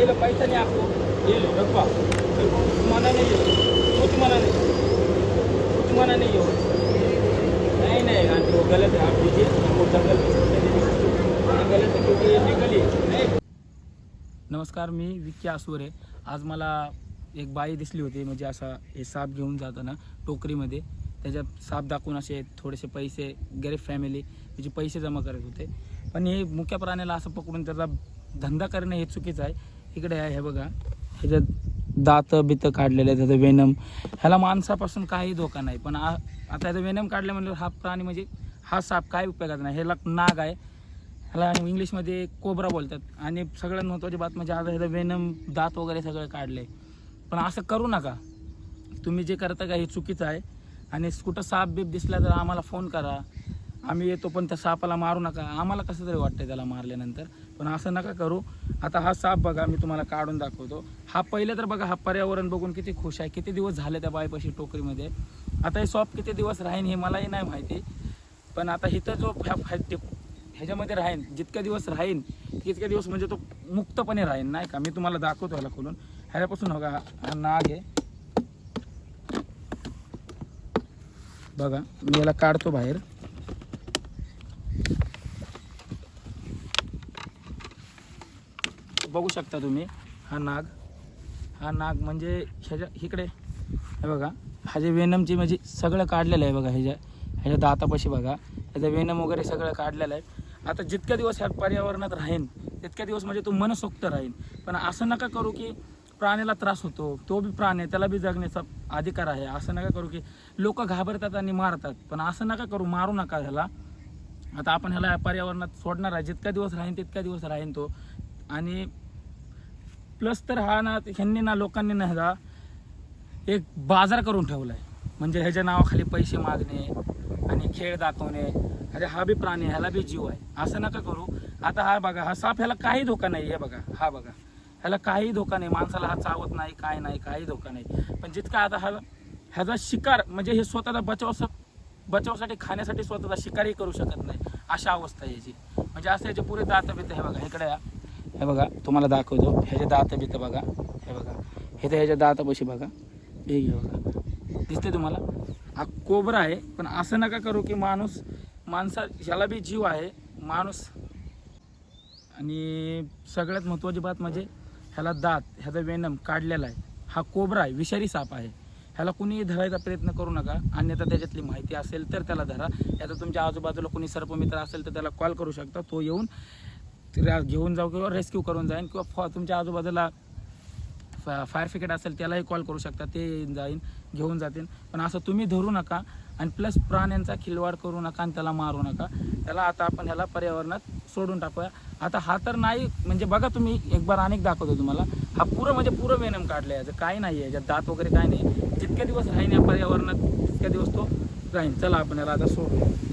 ये पैसा नहीं आपको, ये लो रखवा, तुम्हारा नहीं है, वो तुम्हारा नहीं, वो तुम्हारा नहीं हो, नहीं आंटी वो गलत है, आप दीजिए, वो जंगल में गलत है क्योंकि ये निकली। नमस्कार, मी विक्की आसुरे। आज मला एक बाई दिसली होती, म्हणजे असा हे साप घेऊन जाताना टोकरीमध्ये, त्याच्यात साप दाखवून असे थोडेसे पैसे, गरीब फॅमिली त्याचे पैसे जमा करत होते। पण हे मुख्य प्राण्याला असं पकडून त्याचा धंदा करणं हे चुकीचं आहे। इकडे आहे हे बघा, ह्याच्यात दात बित काढलेले आहेत, त्याचं वेनम, ह्याला माणसापासून काही धोका नाही। पण आता ह्याचं वेनम काढलं म्हणजे हा प्राणी म्हणजे हा साप काय उपयोगाचा नाही। ह्याला नाग आहे, ह्याला इंग्लिशमध्ये कोब्रा बोलतात। आणि सगळ्यात महत्त्वाची बात म्हणजे आता ह्याचं वेनम, दात वगैरे सगळं काढले। पण असं करू नका, तुम्ही जे करता का हे चुकीचं आहे। आणि कुठं साप बीप दिसला तर आम्हाला फोन करा, आम्ही येतो, पण त्या सापाला मारू नका। आम्हाला कसं तरी वाटतं त्याला मारल्यानंतर, पण असं नका करू। आता हा साप बघा, मी तुम्हाला काढून दाखवतो। हा पहिले तर बघा, हा पर्यावरण बघून किती खुश आहे, किती दिवस झाले त्या बाईपाशी टोकरीमध्ये। आता हे साप किती दिवस राहीन हे मलाही नाही माहिती, पण आता इथं जो ह्याच्यामध्ये राहीन, जितक्या दिवस राहीन तितक्या दिवस म्हणजे तो मुक्तपणे राहीन, नाही का। मी तुम्हाला दाखवतो ह्याला खोलून। ह्याच्यापासून बघा, हा नाग आहे बघा, मी याला काढतो बाहेर। बघू शकता तुम्ही, हा नाग म्हणजे ह्याच्या इकडे हे बघा, ह्याचे वेनमची म्हणजे सगळं काढलेलं आहे बघा। ह्याच्या दातापाशी बघा, ह्याचं वेनम वगैरे सगळं काढलेलं आहे। आता जितक्या दिवस ह्या पर्यावरणात राहीन तितक्या दिवस म्हणजे तो मनसोक्त राहीन। पण असं नका करू की प्राण्याला त्रास होतो, तो बी प्राणी, त्याला बी जगण्याचा अधिकार आहे। असं नका करू की लोक घाबरतात आणि मारतात, पण असं नका करू, मारू नका ह्याला। आता आपण ह्याला पर्यावरणात सोडणार आहे, जितक्या दिवस राहीन तितक्या दिवस राहीन तो। आणि प्लस तर हा ना, ह्यांनी ना, लोकांनी ना ह्याचा एक बाजार करून ठेवला आहे। म्हणजे ह्याच्या नावाखाली पैसे मागणे आणि खेळ दाखवणे। अरे हा बी प्राणी, ह्याला बी जीव आहे, असं नका करू। आता हा बघा, हा साप, ह्याला काही धोका नाही आहे बघा, हा बघा, ह्याला काही धोका नाही, माणसाला हा चावत नाही, काय नाही, काही धोका नाही। पण जितका आता ह्याचा शिकार म्हणजे हे स्वतःचा बचावासाठी खाण्यासाठी स्वतःचा शिकारही करू शकत नाही, अशा अवस्था आहे याची। म्हणजे असं याचे पुरे दात बित, हे बघा इकडे, हे बघा तुम्हाला दाखवतो, ह्याचे दात बित बघा, हे बघा, हे तर ह्याच्या दातापाशी बघा, हे घे बघा, दिसते तुम्हाला, हा कोबरा आहे। पण असं नका करू की ह्याला बी जीव आहे माणूस। आणि सगळ्यात महत्त्वाची बात म्हणजे ह्याला दात, ह्याचा वेनम काढलेला आहे। हा कोबरा आहे, विषारी साप आहे, ह्याला कुणीही धरायचा प्रयत्न करू नका। अन्यथा त्याच्यातली माहिती असेल तर त्याला धरा। याचा तुमच्या आजूबाजूला कोणी सर्पमित्र असेल तर त्याला कॉल करू शकता, तो येऊन घेऊन जाऊ किंवा रेस्क्यू करून जाईन। किंवा तुमच्या आजूबाजूला फायर ब्रिगेड असेल त्यालाही कॉल करू शकता, ते जाईन, घेऊन जातील। पण असं तुम्ही धरू नका। आणि प्लस प्राण्यांचा खिलवाड करू नका आणि त्याला मारू नका। त्याला आता आपण ह्याला पर्यावरणात सोडून टाकूया। आता हा तर नाही, म्हणजे बघा तुम्ही, एक बार अनेक दाखवतो तुम्हाला, हा पुरं वेनम काढलं आहे, याचं काही नाही आहे, याच्यात दात वगैरे काही नाही। जितके दिवस राहीन या पर्यावरणात तितक्या दिवस तो राहीन। चला आपण याला आता सोडूया।